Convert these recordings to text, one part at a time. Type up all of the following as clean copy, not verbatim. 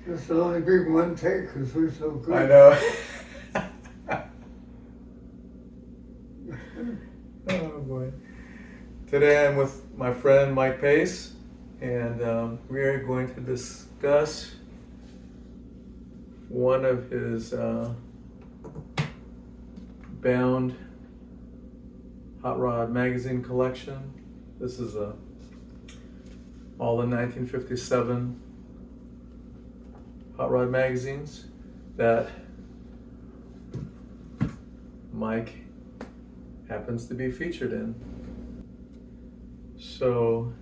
This will only be one take because we're so good. I know. Oh boy. Today I'm with my friend Mike Pace, and we are going to discuss one of his bound Hot Rod magazine collection. This is all the 1957 Hot Rod magazines that Mike happens to be featured in. So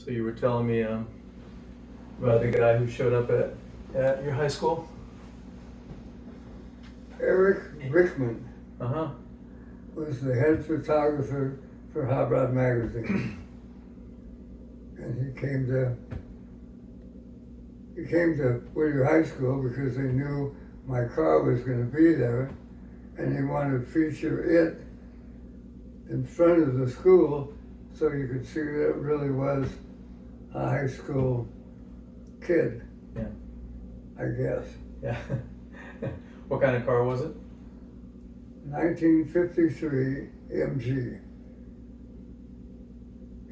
you were telling me about the guy who showed up at your high school? Eric Rickman Uh-huh. was the head photographer for Hot Rod magazine. And he came to Whittier High School because they knew my car was going to be there, and they wanted to feature it in front of the school so you could see that it really was a high school kid. Yeah. I guess. Yeah. What kind of car was it? 1953 MG.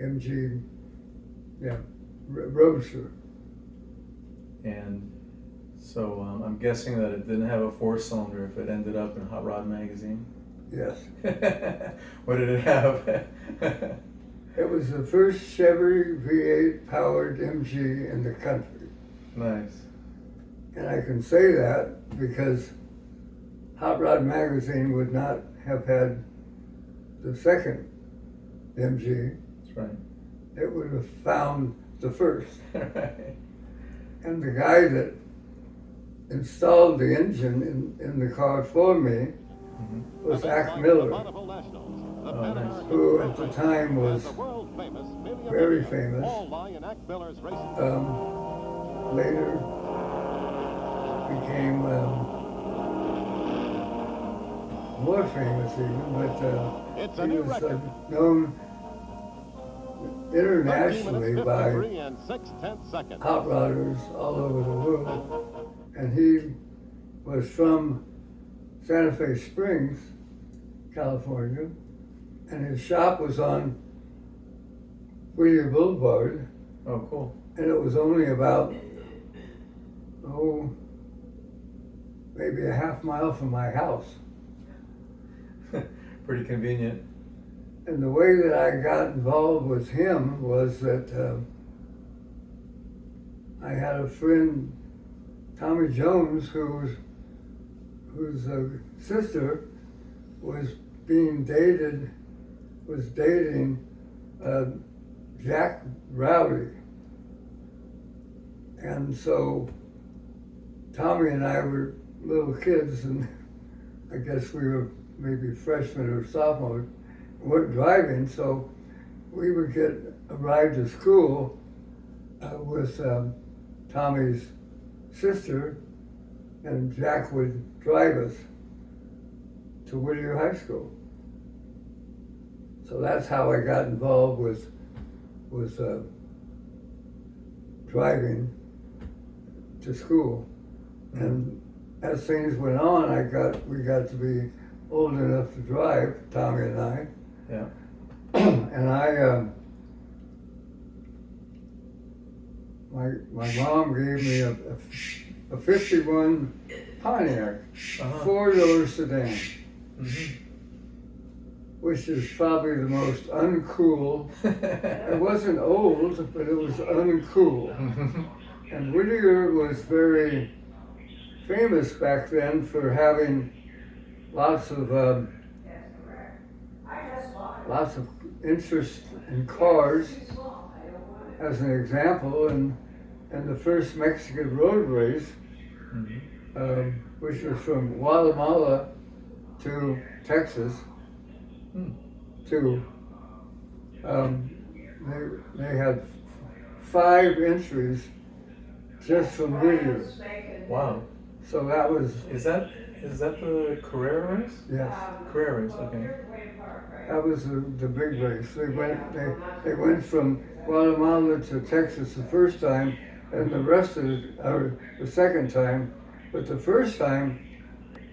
MG, yeah, Roadster. And so I'm guessing that it didn't have a 4-cylinder if it ended up in Hot Rod magazine. Yes. What did it have? It was the first Chevy V8 powered MG in the country. Nice. And I can say that because Hot Rod magazine would not have had the second MG. That's right. It would have found the first. Right. And the guy that installed the engine in the car for me was Ack Miller, Oh, nice. who at the time was very famous. Later became more famous even, but he was known internationally by hot rodders all over the world. And he was from Santa Fe Springs, California, and his shop was on Whittier Boulevard, Oh, cool. and it was only about, maybe a half mile from my house. Pretty convenient. And the way that I got involved with him was that I had a friend, Tommy Jones, whose sister was dating Jack Rowley. And so Tommy and I were little kids, and I guess we were maybe freshmen or sophomores, weren't driving, so we would get a ride to school with Tommy's sister, and Jack would drive us to Whittier High School. So that's how I got involved with driving to school. And as things went on, we got to be old enough to drive, Tommy and I. Yeah. And my mom gave me a 51 Pontiac, Uh-huh. 4-door sedan, Mm-hmm. which is probably the most uncool. It wasn't old, but it was uncool. And Whittier was very famous back then for having lots of interest in cars. As an example, in the first Mexican road race, which was from Guatemala to Texas, they had 5 entries just from Whittier. Wow. So that was, Is that the Carrera race? yes, Carrera race, okay. that was the big race. They went from Guatemala to Texas the first time and the rest of the second time, but the first time,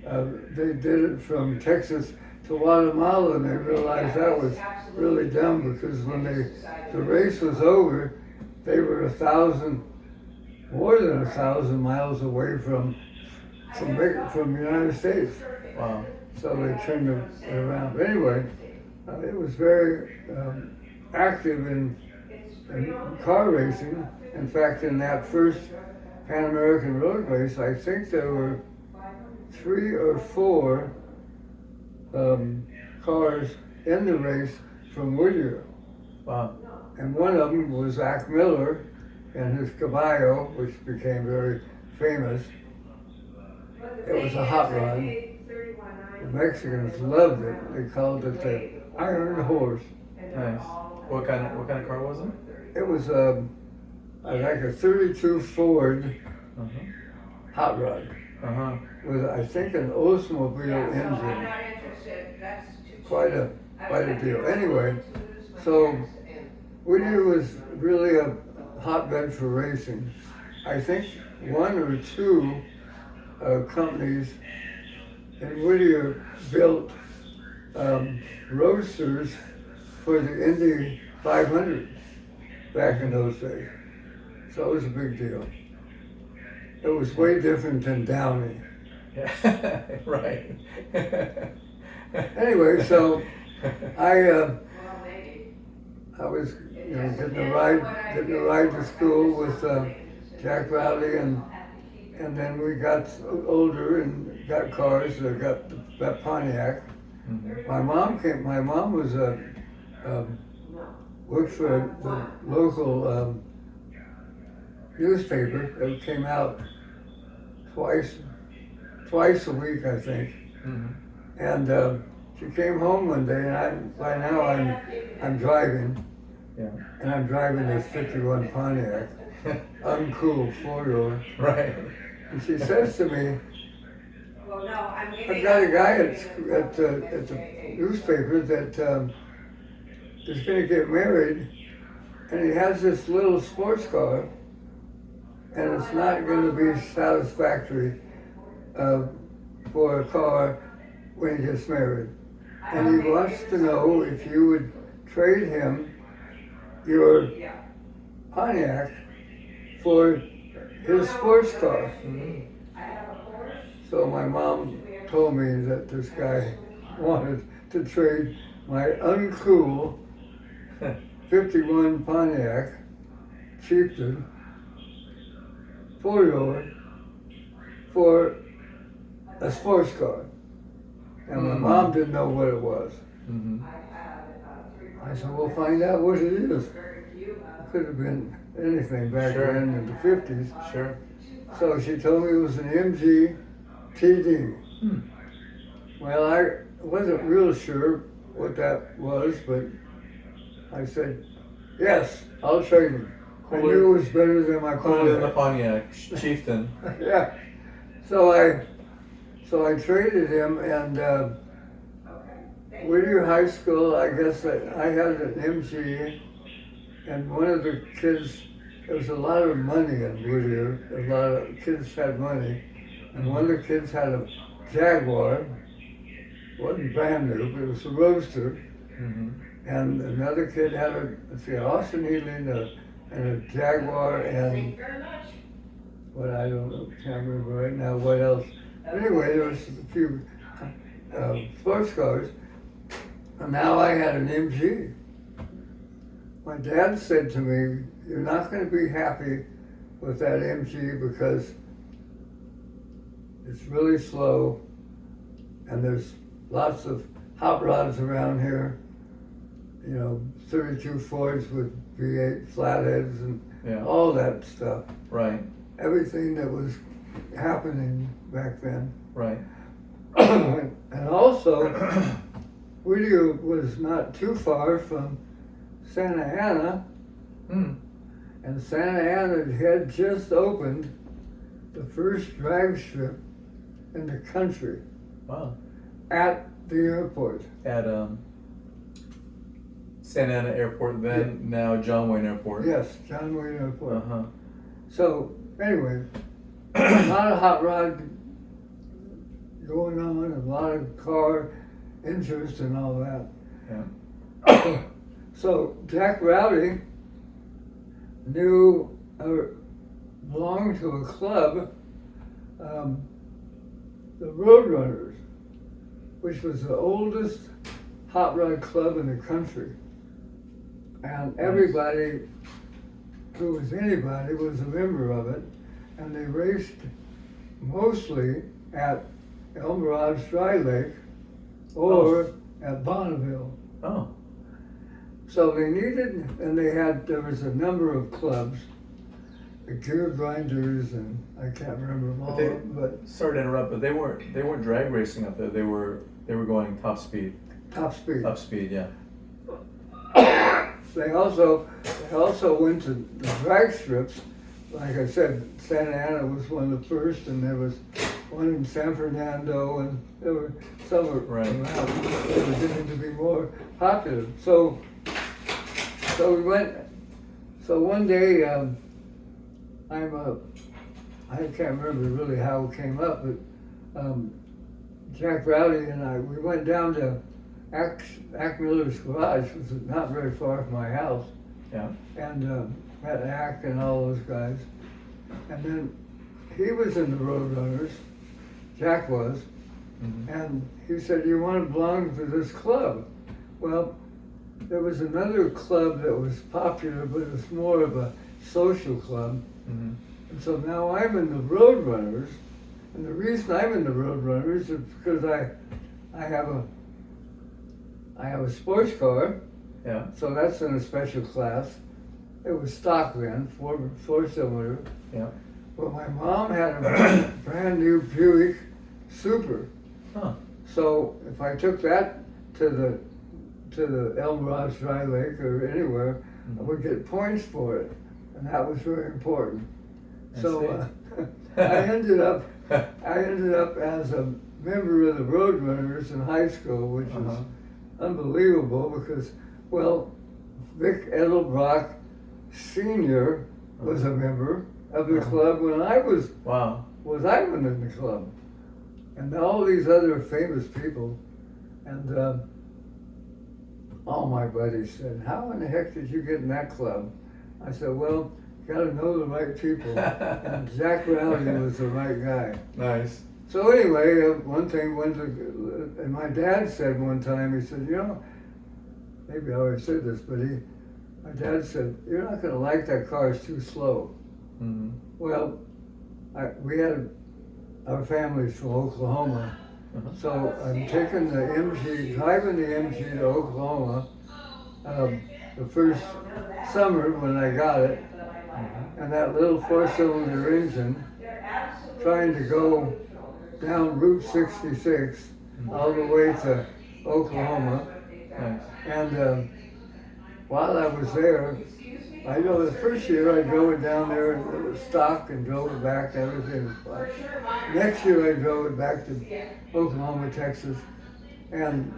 they did it from Texas to Guatemala, and they realized that was really dumb because when the race was over, they were 1,000, more than 1,000 miles away from the United States. Wow. So they turned it around. But anyway, it was very active in car racing. In fact, in that first Pan American Road Race, I think there were 3 or 4 cars in the race from Whittier. Wow. And one of them was Zach Miller and his Caballo, which became very famous. It was a hot rod. The Mexicans loved it. They called it the Iron Horse. Nice. What kind of car was it? It was like a 32 Ford hot rod with, I think, an Oldsmobile engine. Quite a deal. Anyway, so Whittier was really a hotbed for racing. I think 1 or 2 companies in Whittier built roadsters for the Indy 500 back in those days. So it was a big deal. It was way different than Downey. Yeah. Right. Anyway, so I was getting a ride to school with Jack Rowley, and then we got older and got cars. Got that Pontiac. Mm-hmm. My mom was worked for the local newspaper that came out twice a week, I think. Mm-hmm. And she came home one day, and by now I'm driving. Yeah. And I'm driving this '51 Pontiac, uncool 4-door. Right. And she says to me, "I've got a guy at the newspaper that is going to get married, and he has this little sports car, and it's not going to be satisfactory for a car when he gets married. And he wants to know if you would trade him your Pontiac for his sports car." Mm-hmm. So my mom told me that this guy wanted to trade my uncool '51 Pontiac, Chieftain, 4-door, for a sports car. And my mom didn't know what it was. Mm-hmm. I said, "We'll find out what it is." It could have been anything back Sure. then in the '50s. Sure. So she told me it was an MG TD. Hmm. Well, I wasn't real sure what that was, but I said, "Yes, I'll trade him." I knew it was better than my Cooler than the Pontiac. Pontiac, Chieftain. Yeah. So I traded him, and Whittier High School, I guess I had an MG, and one of the kids, there was a lot of money in Whittier. A lot of kids had money, and one of the kids had a Jaguar. It wasn't brand new, but it was a Roadster. Mm-hmm. And another kid had Austin Healing, and a Jaguar, and what I don't know, can't remember right now what else. Anyway, there was a few sports cars, and now I had an MG. My dad said to me, "You're not going to be happy with that MG because it's really slow, and there's lots of hot rods around here, 32 Fords with V8 flatheads and Yeah. all that stuff. Right. Everything that was happening back then." Right. And also, Whittier was not too far from Santa Ana, Hmm. and Santa Ana had just opened the first drag strip in the country Wow. at the airport. At Santa Ana Airport, then now John Wayne Airport. Yes, John Wayne Airport. Uh huh. So anyway, a lot of hot rod going on, a lot of car interest and all that. Yeah. So Jack Rowdy knew, belonged to a club, the Roadrunners, which was the oldest hot rod club in the country. And everybody who was anybody was a member of it, and they raced mostly at El Mirage Dry Lake or at Bonneville. Oh. So they needed, and there was a number of clubs, the Gear Grinders, and I can't remember them all, but Sorry to interrupt, but they weren't drag racing up there. They were going top speed. top speed. Top speed, yeah. They also went to the drag strips. Like I said, Santa Ana was one of the first, and there was one in San Fernando, and there were some Right. around. They were getting to be more popular. So we went. So one day, I can't remember really how it came up, but Jack Rowdy and we went down to Ack Miller's garage, which was not very far from my house, Yeah. and met Ack and all those guys. And then he was in the Roadrunners, Jack was, Mm-hmm. and he said, "You want to belong to this club?" Well, there was another club that was popular, but it was more of a social club. Mm-hmm. And so now I'm in the Roadrunners, and the reason I'm in the Roadrunners is because I have a sports car, Yeah. so that's in a special class. It was stock then, four cylinder. Yeah. But my mom had a brand new Buick Super. Huh. So if I took that to the El Mirage Dry Lake or anywhere, I would get points for it, and that was very important. I So see. I ended up as a member of the Roadrunners in high school, which was Uh-huh. unbelievable because, well, Vic Edelbrock Sr. was a member of the Uh-huh. club when I was Wow. in the club, and all these other famous people, and all my buddies said, "How in the heck did you get in that club?" I said, "Well, you got to know the right people," and Jack Rowdy was the right guy. Nice. So anyway, one thing went to, and my dad said one time, he said, maybe I already said this, but my dad said, "You're not going to like that car, it's too slow." Mm-hmm. Well, we had our families from Oklahoma, Uh-huh. so I'm taking driving the MG to Oklahoma, the first summer when I got it, and that little four-cylinder engine, trying to go down Route 66 all the way to Oklahoma. Nice. And while I was there, I know the first year I drove it down there and it was stock and drove it back and everything was fine. Next year I drove it back to Oklahoma, Texas, and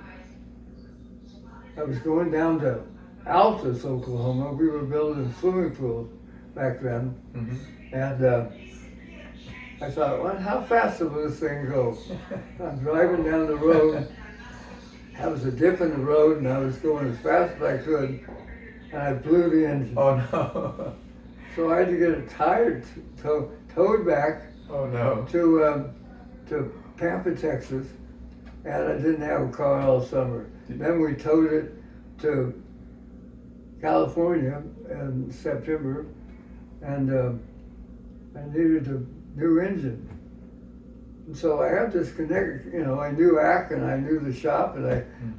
I was going down to Altus, Oklahoma. We were building swimming pools back then. Mm-hmm. And I thought, well, how fast will this thing go? I'm driving down the road. There was a dip in the road, and I was going as fast as I could, and I blew the engine. Oh no. So I had to get it towed back Oh no. to Pampa, Texas, and I didn't have a car all summer. Then we towed it to California in September, and I needed a new engine. And so I had this connect, I knew Ack and I knew the shop, and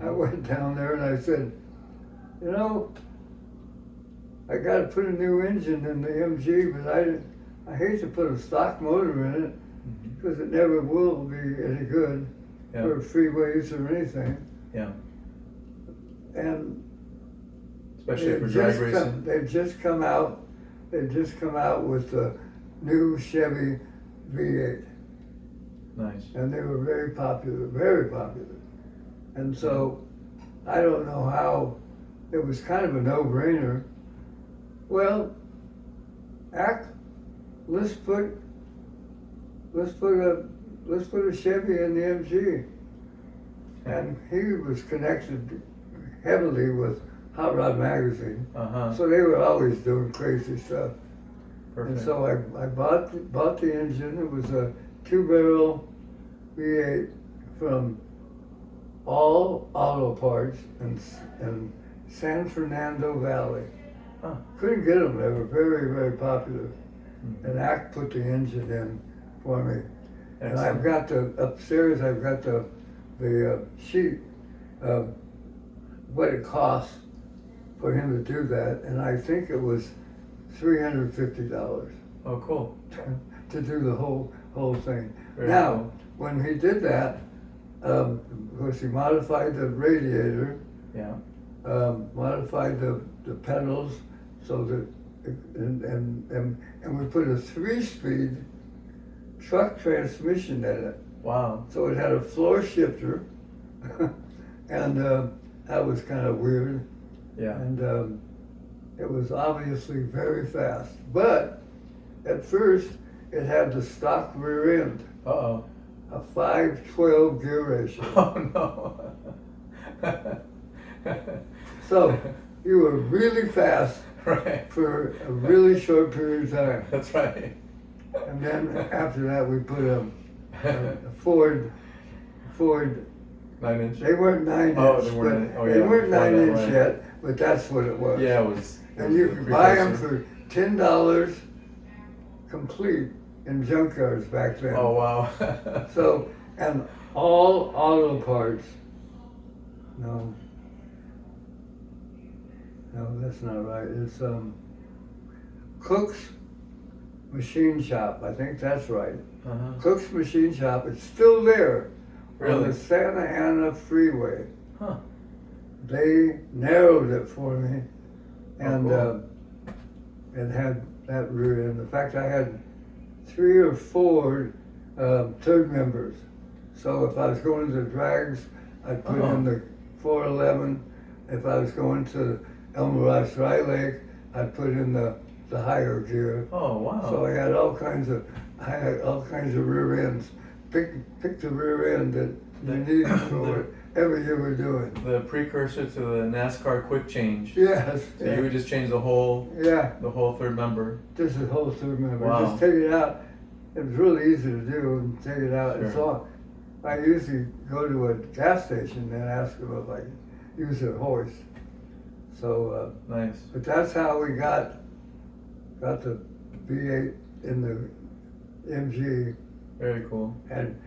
I went down there and I said, I got to put a new engine in the MG, but I hate to put a stock motor in it because it never will be any good for freeways or anything. Yeah. And Especially for drag racing. They've just come out with the new Chevy V8. Nice. And they were very popular, very popular. And so I don't know how, it was kind of a no-brainer. Well, Ack let's put a Chevy in the MG. And he was connected heavily with Hot Rod Magazine. Uh-huh. So they were always doing crazy stuff. Perfect. And so I bought the engine. It was a 2-barrel V8 from All Auto Parts in San Fernando Valley. Huh. Couldn't get them. They were very, very popular. Mhm. And ACT put the engine in for me. And Excellent. I've got upstairs, I've got the sheet of what it costs for him to do that. And I think it was $350 Oh, cool. to do the whole thing. Very Now, cool. when he did that, of course he modified the radiator, Yeah. modified the pedals so that, and we put a 3-speed truck transmission in it. Wow. So it had a floor shifter, and that was kind of weird. Yeah. And it was obviously very fast. But at first, it had the stock rear end, Uh-oh. a 5/12 gear ratio. Oh, no. So you were really fast Right. for a really short period of time. That's right. And then after that, we put a Ford. 9-inch. They weren't 9-inch. Oh, they weren't. but Oh, they yeah, weren't before that, 9-inch right. yet, but that's what it was. Yeah, it was. And you could buy them for $10 complete in junkyards back then. Oh, wow. So, and all auto parts. No, that's not right. It's Cook's Machine Shop. I think that's right. Uh-huh. Cook's Machine Shop. It's still there on Really? the Santa Ana Freeway. Huh. They narrowed it for me, and cool. it had that rear end. In fact, I had 3 or 4 third members. So if I was going to the drags, I'd put in the 411. If I was going to El Mirage Dry Lake, I'd put in the higher gear. Oh, wow. So I had all kinds of rear ends. Pick the rear end that you needed for whatever you were doing. The precursor to the NASCAR quick change. Yes. So you would just change the whole third member. Just the whole third member. Wow. Just take it out. It was really easy to do and take it out. Sure. And so I usually go to a gas station and ask them if I can use their hoist. So, Nice. but that's how we got the V8 in the MG, Very cool. and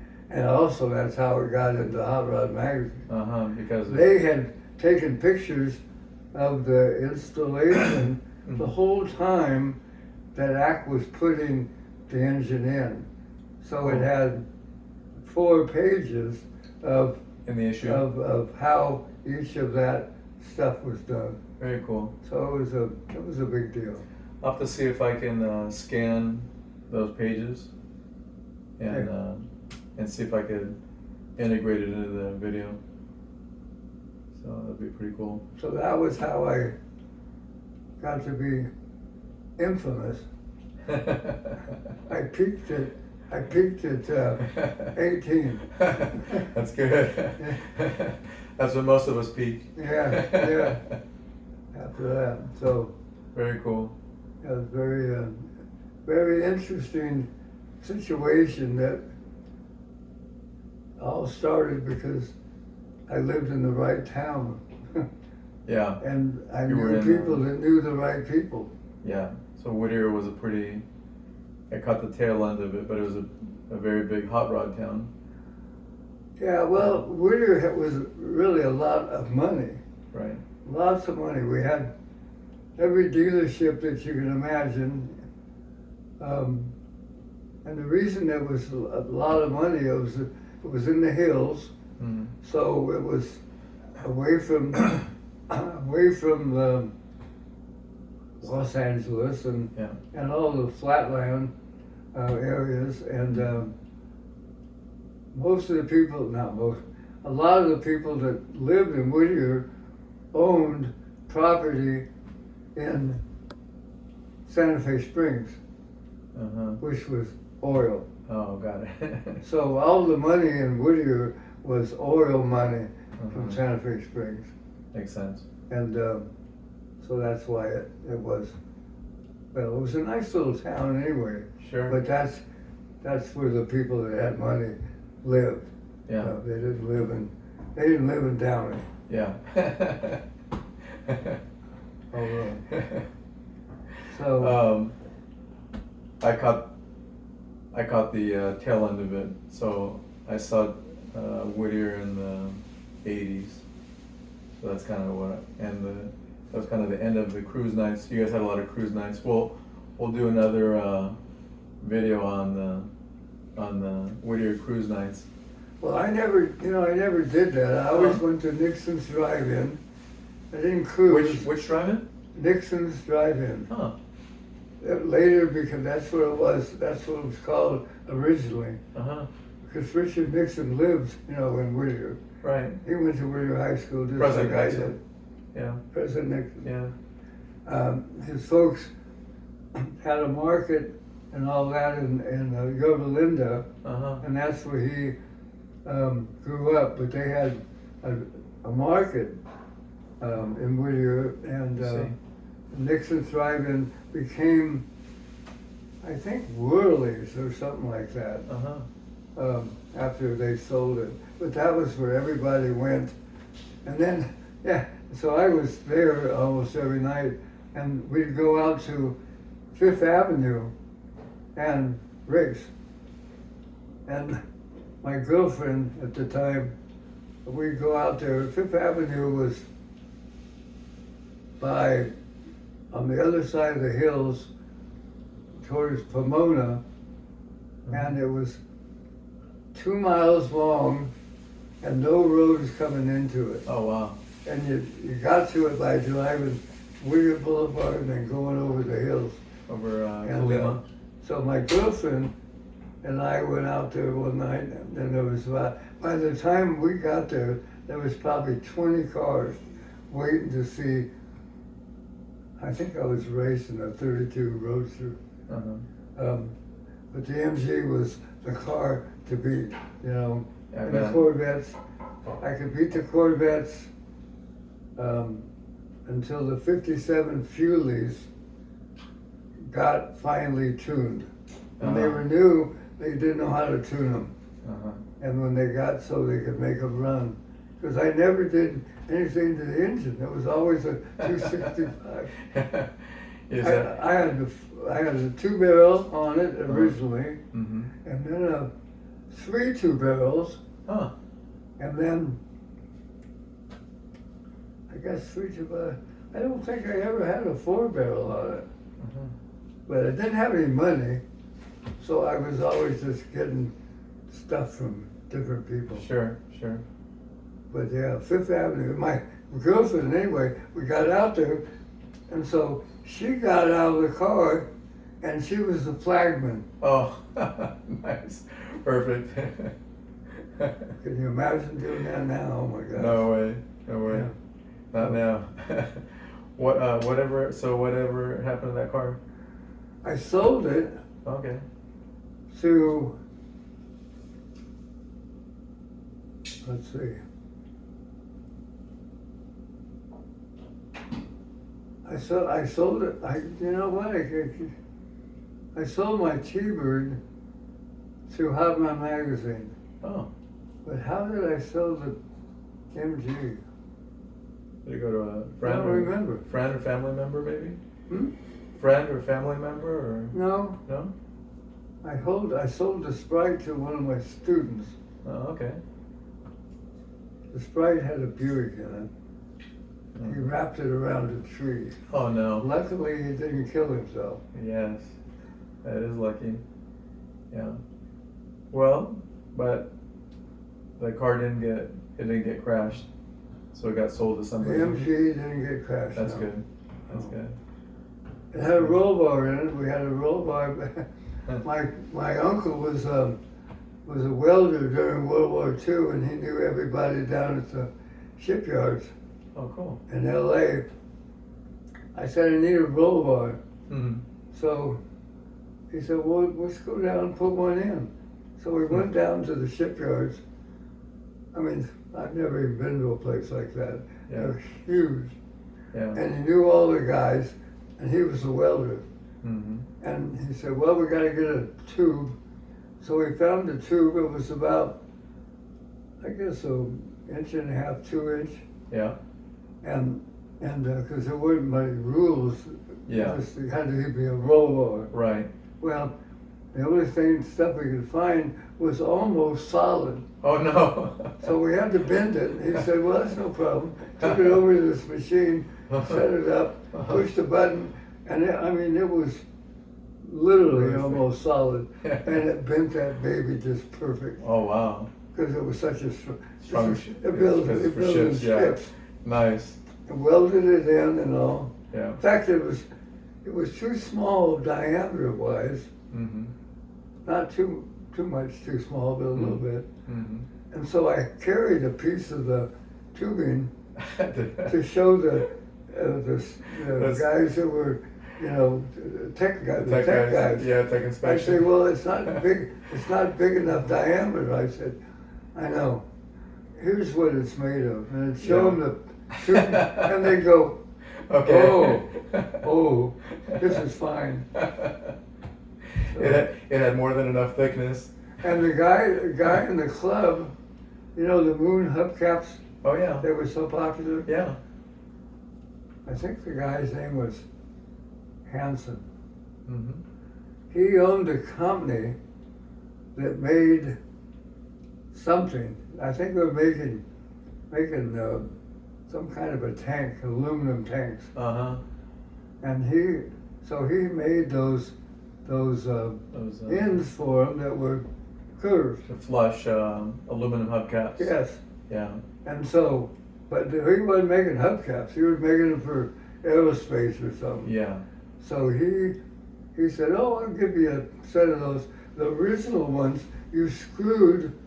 also that's how we got into Hot Rod Magazine. Uh-huh, because They had taken pictures of the installation the whole time that ACT was putting the engine in. So it had 4 pages of in the issue. of how each of that stuff was done. Very cool. So it was a big deal. I'll have to see if I can scan those pages and see if I could integrate it into the video. So that'd be pretty cool. So that was how I got to be infamous. I peaked at 18. That's good. That's when most of us peak. Yeah. After that, so Very cool. it was very interesting situation that all started because I lived in the right town. Yeah. And I You were knew in, people that knew the right people. Yeah. So Whittier was I caught the tail end of it, but it was a very big hot rod town. Yeah, well, Whittier was really a lot of money. Right. Lots of money. We had every dealership that you can imagine. And the reason there was a lot of money, it was in the hills, so it was away from Los Angeles and all the flatland areas, and most of the people, not most, a lot of the people that lived in Whittier owned property in Santa Fe Springs. which was oil. Oh, got it. So all the money in Whittier was oil money from Santa Fe Springs. Makes sense. And so that's why it was, well, it was a nice little town anyway. Sure. But that's where the people that had money lived. Yeah. They didn't live in Downey. Yeah. Oh, really? So I caught the tail end of it. So I saw Whittier in the '80s. So that's kind of that was kind of the end of the cruise nights. You guys had a lot of cruise nights. We'll do another video on the Whittier cruise nights. well, I never did that. I always went to Nixon's Drive-In. I didn't cruise. Which drive-in? Nixon's Drive-In. Huh. Later, because that's what it was. That's what it was called originally. Because Richard Nixon lived, in Whittier. Right. He went to Whittier High School just President like I Nixon. did. Yeah. President Nixon. Yeah. His folks had a market and all that in Yorba Linda, and that's where he grew up. But they had a market in Whittier, and Nixon's Drive-In became, I think, Whirly's or something like that. After they sold it. But that was where everybody went. And then, so I was there almost every night, and we'd go out to Fifth Avenue and race. And my girlfriend at the time, we'd go out there. Fifth Avenue was on the other side of the hills towards Pomona, and it was 2 miles long and no roads coming into it. Oh, wow. And you got to it by driving Whittier Boulevard and then going over the hills. Over And Colima. so my girlfriend and I went out there one night, and then there was by the time we got there was probably 20 cars waiting to see. I think I was racing a 32 Roadster. But the MG was the car to beat, and the Corvettes. I could beat the Corvettes until the 57 Fuleys got finally tuned. When they were new, they didn't know how to tune them. And when they got so they could make them run. Because I never did anything to the engine. It was always a 265. I had a 2-barrel on it originally, and then 3 2-barrels, and then I guess 3 2-barrels. I don't think I ever had a 4-barrel on it, but I didn't have any money, so I was always just getting stuff from different people. Sure. But yeah, Fifth Avenue, my girlfriend anyway, we got out there, and so she got out of the car, and she was the flagman. Oh, nice. Perfect. Can you imagine doing that now? Oh my God. No way. Yeah. Not now. Whatever happened to that car? I sold it Okay. to, let's see. I sold it. You know what? I sold my T-Bird to Hot Rod Magazine. Oh. But how did I sell the MG? Did it go to a friend? I don't remember. Friend or family member, maybe? Hmm? Friend or family member, or No, no? I sold the Sprite to one of my students. Oh, okay. The Sprite had a Buick in it. He wrapped it around a tree. Oh no. Luckily, he didn't kill himself. Yes, that is lucky. Yeah. Well, but the car didn't get crashed, so it got sold to The somebody. MG didn't get crashed. That's no. good. That's No. good. It had a roll bar in it. We had a roll bar. My uncle was a welder during World War II, and he knew everybody down at the shipyards Oh, cool. in L.A. I said I need a roll bar, Mm-hmm. so he said, well, let's go down and put one in. So we went down to the shipyards. I mean, I've never even been to a place like that. Yeah. They're huge. Yeah. And he knew all the guys, and he was a welder. Mm-hmm. And he said, well, we got to get a tube. So we found a tube. It was about, I guess, an inch and a half, 2 inch. Yeah. And because there weren't many rules. Yeah. It had to be a roller. Right. Well, the only stuff we could find was almost solid. Oh no. So we had to bend it. And he said, well, that's no problem. Took it over to this machine, set it up, pushed the button, and it was literally Perfect. almost solid. And it bent that baby just perfect. Oh wow. Because it was such a Strong it built for ships. ships, yeah. Nice. And welded it in and all. Yeah. In fact, it was too small diameter wise. Mm-hmm. Not too much too small, but a little bit. Mm-hmm. And so I carried a piece of the tubing to show the guys that were, tech guys. The tech guys. Yeah, tech I inspection. say, well, it's not big. It's not big enough diameter. I said, I know. Here's what it's made of, and it showed them the tubing, and they go, Okay. oh, this is fine. It had more than enough thickness. And the guy in the club, the moon hubcaps, Oh yeah. they were so popular. Yeah. I think the guy's name was Hanson. Mm-hmm. He owned a company that made something. I think they were making some kind of a tank, aluminum tanks. Uh-huh. And he made those ends for them that were curved. The flush aluminum hubcaps. Yes. Yeah. And so, but he wasn't making hubcaps. He was making them for aerospace or something. Yeah. So he said, oh, I'll give you a set of those. The original ones you screwed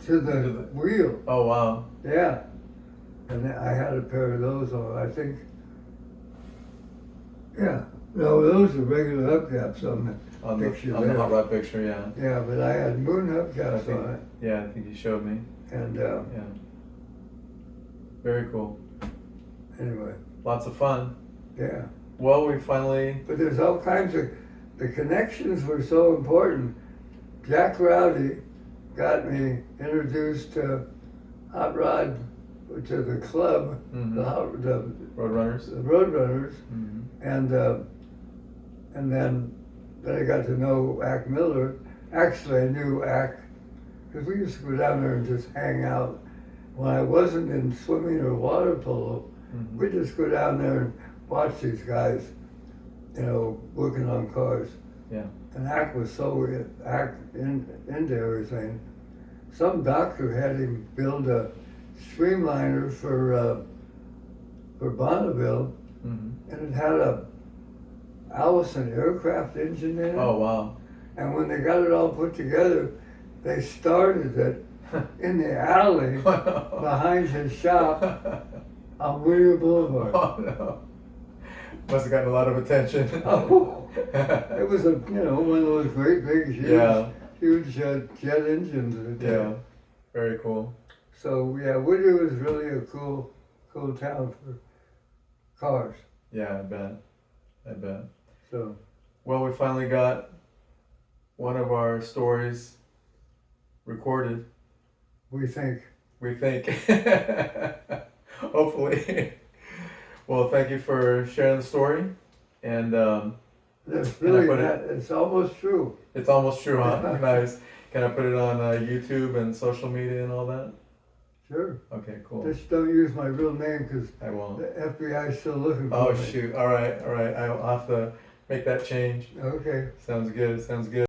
to the wheel. Oh wow. Yeah. And I had a pair of those on. I think. Yeah. No, those are regular hubcaps on On the picture the there. hot rod picture, yeah. Yeah, but I had moon hubcaps on it. Yeah, I think you showed me. And Yeah. Very cool. anyway, Lots of fun. yeah. Well, we finally. But there's all kinds of, the connections were so important. Jack Rowdy got me introduced to Hot Rod, to the club, Mhm. the Roadrunners. Roadrunners, Mm-hmm. and then I got to know Ack Miller. Actually, I knew Ack, because we used to go down there and just hang out. When I wasn't in swimming or water polo, Mm-hmm. we'd just go down there and watch these guys, working on cars. Yeah. And Ack was so into everything. Some doctor had him build a streamliner for Bonneville, Mm-hmm. and it had a Allison aircraft engine in it. Oh wow. And when they got it all put together, they started it in the alley behind his shop on Whittier Boulevard. Oh no. Must have gotten a lot of attention. Oh, it was one of those great big huge jet engines. That they Yeah. had. Very cool. So yeah, Whittier was really a cool town for cars. Yeah, I bet. So Well, we finally got one of our stories recorded. we think. We think. Hopefully. Well, thank you for sharing the story. And That's Can I really put it- that. It's almost true. it's almost true, huh? Nice. Can I put it on YouTube and social media and all that? Sure. Okay, cool. Just don't use my real name because I won't. the FBI is still looking for Oh, me. shoot. All right. I'll have to make that change. Okay. Sounds good.